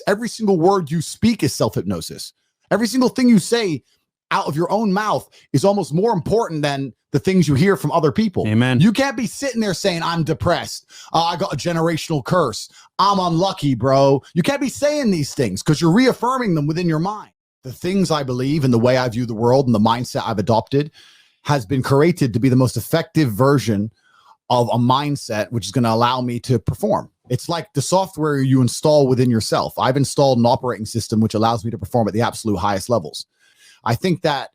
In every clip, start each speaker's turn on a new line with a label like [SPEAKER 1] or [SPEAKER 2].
[SPEAKER 1] Every single word you speak is self-hypnosis. Every single thing you say out of your own mouth is almost more important than the things you hear from other people.
[SPEAKER 2] Amen.
[SPEAKER 1] You can't be sitting there saying, I'm depressed. I got a generational curse. I'm unlucky, bro. You can't be saying these things because you're reaffirming them within your mind. The things I believe and the way I view the world and the mindset I've adopted has been created to be the most effective version of a mindset, which is going to allow me to perform. It's like the software you install within yourself. I've installed an operating system which allows me to perform at the absolute highest levels. I think that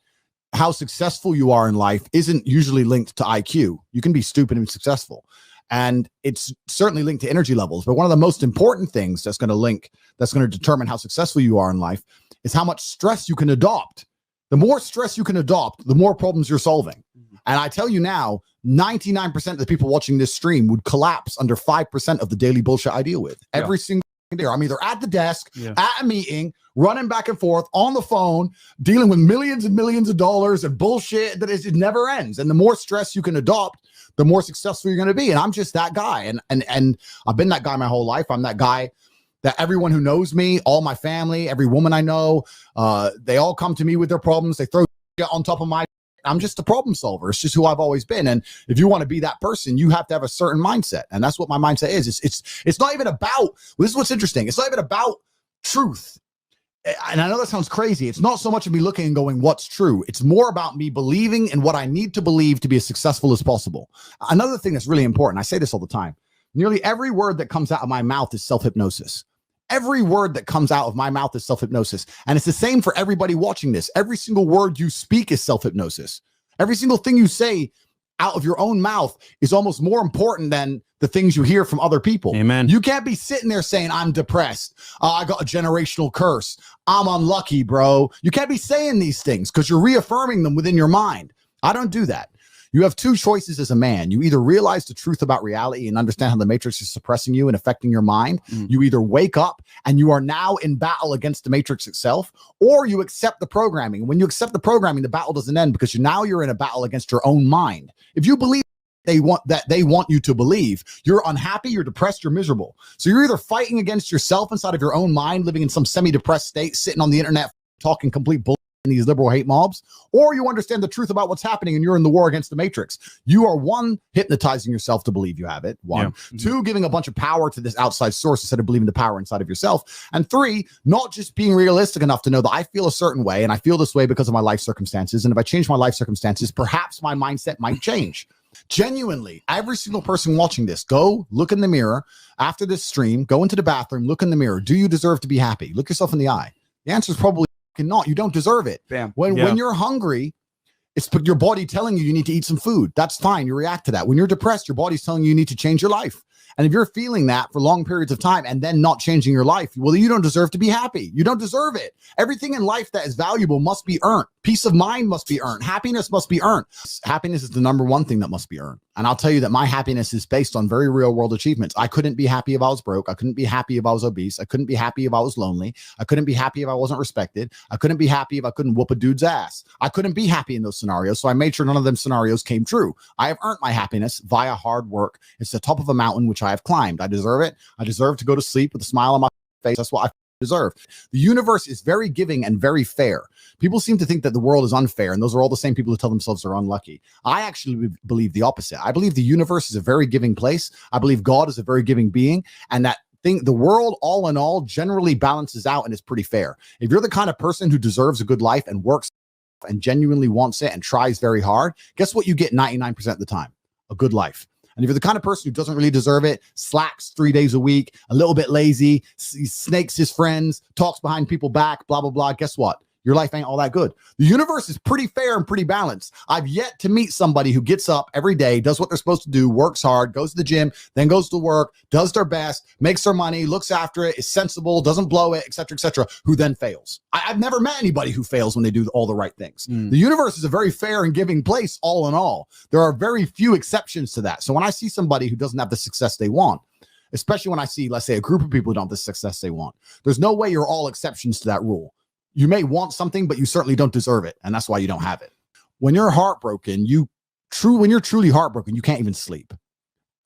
[SPEAKER 1] how successful you are in life isn't usually linked to IQ. You can be stupid and successful. And it's certainly linked to energy levels. But one of the most important things that's going to determine how successful you are in life is how much stress you can adopt. The more stress you can adopt, the more problems you're solving. And I tell you now, 99% of the people watching this stream would collapse under 5% of the daily bullshit I deal with. Every single day. I'm either at the desk, at a meeting, running back and forth on the phone, dealing with millions and millions of dollars of bullshit that it never ends. And the more stress you can adopt, the more successful you're going to be. And I'm just that guy. And I've been that guy my whole life. I'm that guy that everyone who knows me, all my family, every woman I know, they all come to me with their problems. They throw shit on top of my. I'm just a problem solver. It's just who I've always been. And if you want to be that person, you have to have a certain mindset. And that's what my mindset is. It's not even about, well, this is what's interesting. It's not even about truth. And I know that sounds crazy. It's not so much of me looking and going, what's true? It's more about me believing in what I need to believe to be as successful as possible. Another thing that's really important, I say this all the time, nearly every word that comes out of my mouth is self-hypnosis. Every word that comes out of my mouth is self-hypnosis. And it's the same for everybody watching this. Every single word you speak is self-hypnosis. Every single thing you say out of your own mouth is almost more important than the things you hear from other people.
[SPEAKER 2] Amen.
[SPEAKER 1] You can't be sitting there saying, I'm depressed. I got a generational curse. I'm unlucky, bro. You can't be saying these things because you're reaffirming them within your mind. I don't do that. You have two choices as a man. You either realize the truth about reality and understand how the matrix is suppressing you and affecting your mind. You either wake up and you are now in battle against the matrix itself, or you accept the programming. When you accept the programming, the battle doesn't end because you're in a battle against your own mind. If you believe they want you to believe, you're unhappy, you're depressed, you're miserable. So you're either fighting against yourself inside of your own mind, living in some semi-depressed state, sitting on the internet, talking complete bullshit in these liberal hate mobs, or you understand the truth about what's happening and you're in the war against the matrix. You are one, hypnotizing yourself to believe you have it. One. Two, giving a bunch of power to this outside source instead of believing the power inside of yourself. And three, not just being realistic enough to know that I feel a certain way and I feel this way because of my life circumstances. And if I change my life circumstances, perhaps my mindset might change. Genuinely, every single person watching this, go look in the mirror after this stream, go into the bathroom, look in the mirror. Do you deserve to be happy? Look yourself in the eye. The answer is probably not. You don't deserve it.
[SPEAKER 2] Bam.
[SPEAKER 1] When you're hungry, it's your body telling you need to eat some food. That's fine. You react to that. When you're depressed, your body's telling you need to change your life. And if you're feeling that for long periods of time and then not changing your life, well, you don't deserve to be happy. You don't deserve it. Everything in life that is valuable must be earned. Peace of mind must be earned. Happiness must be earned. Happiness is the number one thing that must be earned. And I'll tell you that my happiness is based on very real world achievements. I couldn't be happy if I was broke. I couldn't be happy if I was obese. I couldn't be happy if I was lonely. I couldn't be happy if I wasn't respected. I couldn't be happy if I couldn't whoop a dude's ass. I couldn't be happy in those scenarios. So I made sure none of them scenarios came true. I have earned my happiness via hard work. It's the top of a mountain, which I have climbed. I deserve it. I deserve to go to sleep with a smile on my face. That's what I deserve. The universe is very giving and very fair. People seem to think that the world is unfair, and those are all the same people who tell themselves they're unlucky. I actually believe the opposite. I believe the universe is a very giving place. I believe God is a very giving being, and that the world all in all generally balances out and is pretty fair. If you're the kind of person who deserves a good life and works and genuinely wants it and tries very hard, guess what you get 99% of the time? A good life. And if you're the kind of person who doesn't really deserve it, slacks 3 days a week, a little bit lazy, snakes his friends, talks behind people back, blah, blah, blah, guess what? Your life ain't all that good. The universe is pretty fair and pretty balanced. I've yet to meet somebody who gets up every day, does what they're supposed to do, works hard, goes to the gym, then goes to work, does their best, makes their money, looks after it, is sensible, doesn't blow it, et cetera, who then fails. I've never met anybody who fails when they do all the right things. The universe is a very fair and giving place all in all. There are very few exceptions to that. So when I see somebody who doesn't have the success they want, especially when I see, let's say, a group of people who don't have the success they want, there's no way you're all exceptions to that rule. You may want something, but you certainly don't deserve it. And that's why you don't have it. When you're heartbroken, when you're truly heartbroken, you can't even sleep.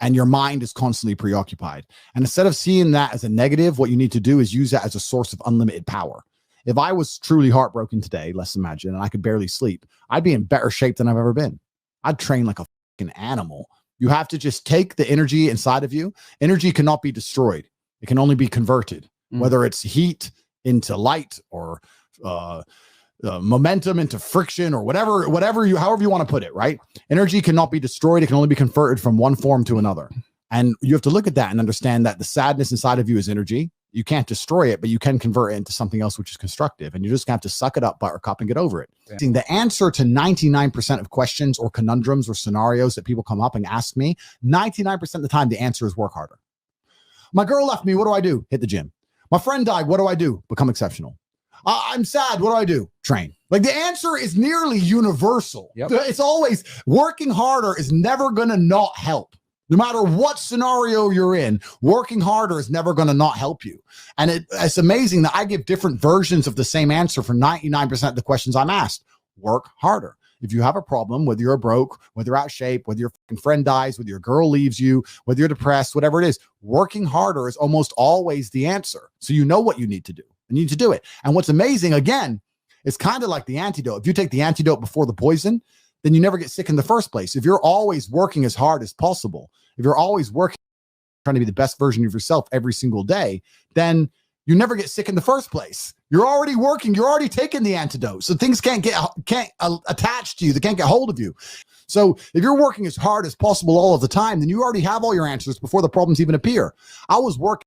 [SPEAKER 1] and your mind is constantly preoccupied. And instead of seeing that as a negative, what you need to do is use that as a source of unlimited power. If I was truly heartbroken today, let's imagine, and I could barely sleep, I'd be in better shape than I've ever been. I'd train like a fucking animal. You have to just take the energy inside of you. Energy cannot be destroyed. It can only be converted, whether it's heat into light or momentum into friction or however you want to put it, right? Energy cannot be destroyed. It can only be converted from one form to another. And you have to look at that and understand that the sadness inside of you is energy. You can't destroy it, but you can convert it into something else which is constructive. And you just have to suck it up, buttercup, and get over it. Yeah. The answer to 99% of questions or conundrums or scenarios that people come up and ask me, 99% of the time, the answer is work harder. My girl left me. What do I do? Hit the gym. My friend died. What do I do? Become exceptional. I'm sad. What do I do? Train. Like, the answer is nearly universal. Yep. It's always working harder is never going to not help. No matter what scenario you're in, working harder is never going to not help you. And it's amazing that I give different versions of the same answer for 99% of the questions I'm asked. Work harder. If you have a problem, whether you're broke, whether you're out of shape, whether your friend dies, whether your girl leaves you, whether you're depressed, whatever it is, working harder is almost always the answer. So you know what you need to do. You need to do it. And what's amazing, again, it's kind of like the antidote. If you take the antidote before the poison, then you never get sick in the first place. If you're always working as hard as possible, if you're always working, trying to be the best version of yourself every single day, then you never get sick in the first place. You're already working. You're already taking the antidote. So things can't attach to you. They can't get hold of you. So if you're working as hard as possible all of the time, then you already have all your answers before the problems even appear. I was working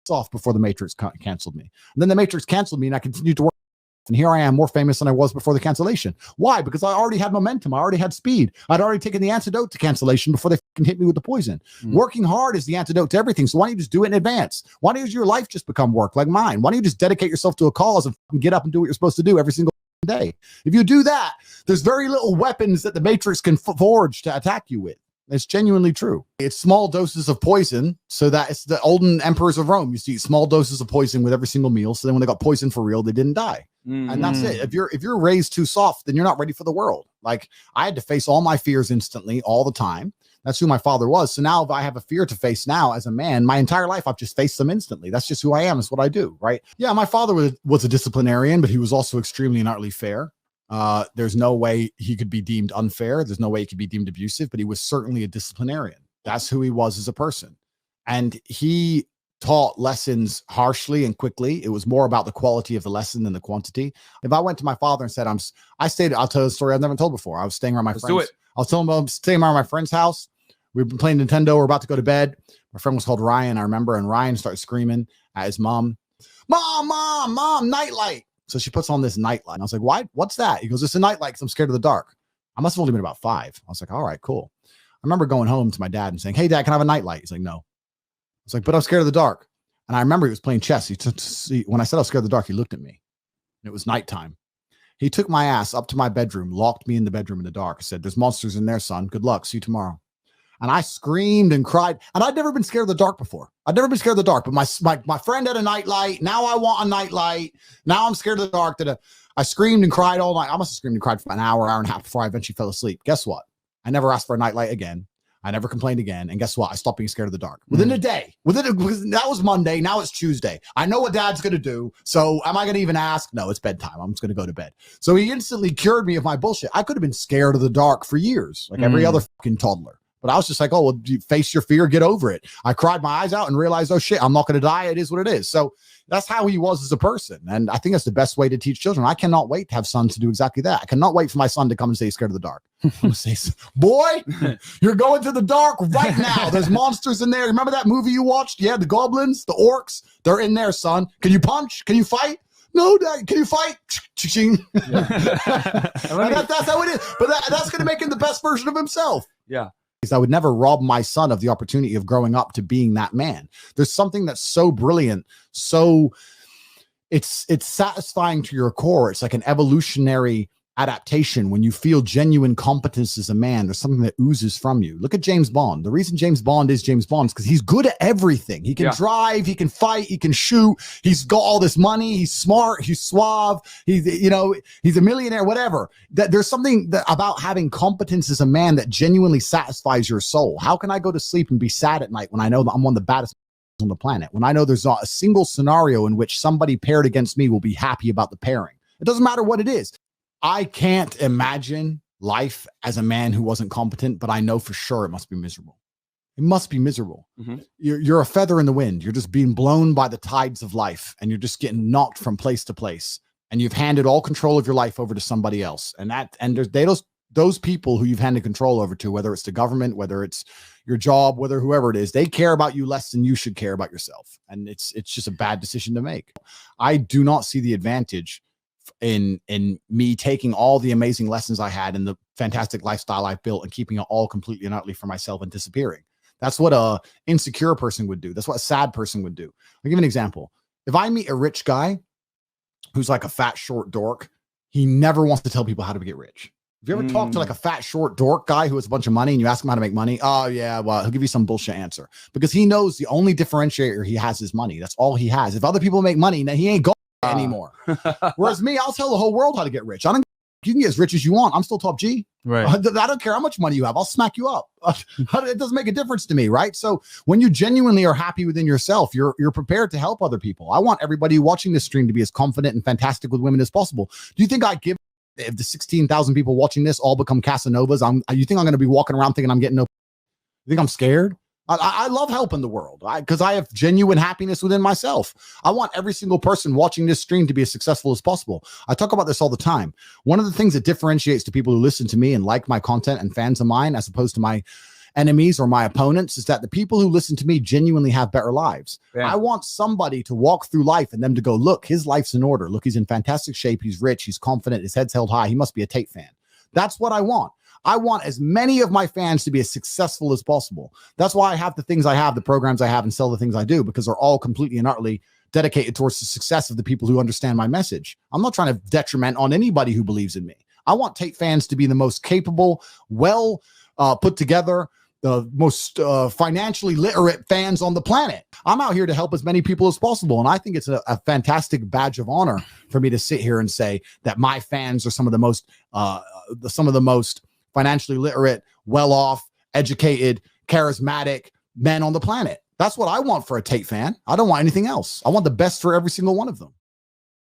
[SPEAKER 1] off before the Matrix canceled me. And then the Matrix canceled me and I continued to work. And here I am, more famous than I was before the cancellation. Why? Because I already had momentum. I already had speed. I'd already taken the antidote to cancellation before they hit me with the poison. Working hard is the antidote to everything. So why don't you just do it in advance? Why don't your life just become work like mine? Why don't you just dedicate yourself to a cause and get up and do what you're supposed to do every single day? If you do that, there's very little weapons that the Matrix can forge to attack you with. It's genuinely true. It's small doses of poison, so that it's the olden emperors of Rome used to eat small doses of poison with every single meal. So then when they got poisoned for real, they didn't die. And that's it. If you're raised too soft, then you're not ready for the world. Like, I had to face all my fears instantly all the time. That's who my father was. So now if I have a fear to face now as a man, my entire life, I've just faced them instantly. That's just who I am. It's what I do. Right. Yeah. My father was a disciplinarian, but he was also extremely and utterly fair. There's no way he could be deemed unfair. There's no way he could be deemed abusive, but he was certainly a disciplinarian. That's who he was as a person. And he taught lessons harshly and quickly. It was more about the quality of the lesson than the quantity. If I went to my father and said, I'll tell a story I've never told before. I was staying around my friends. I was telling him I'm staying around my friend's house. We've been playing Nintendo. We're about to go to bed. My friend was called Ryan, I remember, and Ryan started screaming at his mom, mom, nightlight. So she puts on this nightlight. And I was like, why? What's that? He goes, it's a nightlight because I'm scared of the dark. I must have only been about 5. I was like, all right, cool. I remember going home to my dad and saying, hey, Dad, can I have a nightlight? He's like, no. I was like, but I'm scared of the dark. And I remember he was playing chess. When I said I was scared of the dark, he looked at me. And it was nighttime. He took my ass up to my bedroom, locked me in the bedroom in the dark, said, there's monsters in there, son. Good luck. See you tomorrow. And I screamed and cried. And I'd never been scared of the dark before. I'd never been scared of the dark. But my friend had a nightlight. Now I want a nightlight. Now I'm scared of the dark. I screamed and cried all night. I must have screamed and cried for an hour and a half before I eventually fell asleep. Guess what? I never asked for a nightlight again. I never complained again. And guess what? I stopped being scared of the dark. Within a day. That was Monday. Now it's Tuesday. I know what Dad's going to do. So am I going to even ask? No, it's bedtime. I'm just going to go to bed. So he instantly cured me of my bullshit. I could have been scared of the dark for years, like every other fucking toddler. But I was just like, oh, well, you face your fear, get over it. I cried my eyes out and realized, oh shit, I'm not going to die. It is what it is. So that's how he was as a person. And I think that's the best way to teach children. I cannot wait to have sons to do exactly that. I cannot wait for my son to come and say he's scared of the dark. I'm going to say, boy, you're going to the dark right now. There's monsters in there. Remember that movie you watched? Yeah, the goblins, the orcs, they're in there, son. Can you punch? Can you fight? No, Dad, can you fight? Yeah. That's how it is. But that's going to make him the best version of himself.
[SPEAKER 2] Yeah.
[SPEAKER 1] I would never rob my son of the opportunity of growing up to being that man. There's something that's so brilliant, so it's satisfying to your core. It's like an evolutionary adaptation, when you feel genuine competence as a man, there's something that oozes from you. Look at James Bond. The reason James Bond is James Bond is because he's good at everything. He can drive, he can fight, he can shoot. He's got all this money. He's smart. He's suave. He's a millionaire, whatever. That there's something about having competence as a man that genuinely satisfies your soul. How can I go to sleep and be sad at night when I know that I'm one of the baddest on the planet? When I know there's not a single scenario in which somebody paired against me will be happy about the pairing. It doesn't matter what it is. I can't imagine life as a man who wasn't competent, but I know for sure it must be miserable. It must be miserable. You're a feather in the wind. You're just being blown by the tides of life, and you're just getting knocked from place to place. And you've handed all control of your life over to somebody else. And those people who you've handed control over to, whether it's the government, whether it's your job, whether whoever it is, they care about you less than you should care about yourself. And it's just a bad decision to make. I do not see the advantage in me taking all the amazing lessons I had and the fantastic lifestyle I've built and keeping it all completely and utterly for myself and disappearing. That's what a insecure person would do. That's what a sad person would do. I'll give you an example. If I meet a rich guy who's like a fat, short dork, he never wants to tell people how to get rich. Have you ever talked to like a fat, short dork guy who has a bunch of money and you ask him how to make money? Oh yeah, well, he'll give you some bullshit answer because he knows the only differentiator he has is money. That's all he has. If other people make money, then he ain't going anymore. Whereas me, I'll tell the whole world how to get rich. You can get as rich as you want. I'm still top G.
[SPEAKER 2] Right.
[SPEAKER 1] I don't care how much money you have. I'll smack you up. It doesn't make a difference to me, right? So when you genuinely are happy within yourself, you're prepared to help other people. I want everybody watching this stream to be as confident and fantastic with women as possible. Do you think I give if the 16,000 people watching this all become Casanovas? You think I'm going to be walking around thinking I'm getting no? You think I'm scared? I love helping the world because I have genuine happiness within myself. I want every single person watching this stream to be as successful as possible. I talk about this all the time. One of the things that differentiates the people who listen to me and like my content and fans of mine, as opposed to my enemies or my opponents, is that the people who listen to me genuinely have better lives. Yeah. I want somebody to walk through life and them to go, look, his life's in order. Look, he's in fantastic shape. He's rich. He's confident. His head's held high. He must be a Tate fan. That's what I want. I want as many of my fans to be as successful as possible. That's why I have the things I have, the programs I have, and sell the things I do, because they're all completely and utterly dedicated towards the success of the people who understand my message. I'm not trying to detriment on anybody who believes in me. I want Tate fans to be the most capable, well put together, the most financially literate fans on the planet. I'm out here to help as many people as possible. And I think it's a fantastic badge of honor for me to sit here and say that my fans are some of the most financially literate, well-off, educated, charismatic men on the planet. That's what I want for a Tate fan. I don't want anything else. I want the best for every single one of them.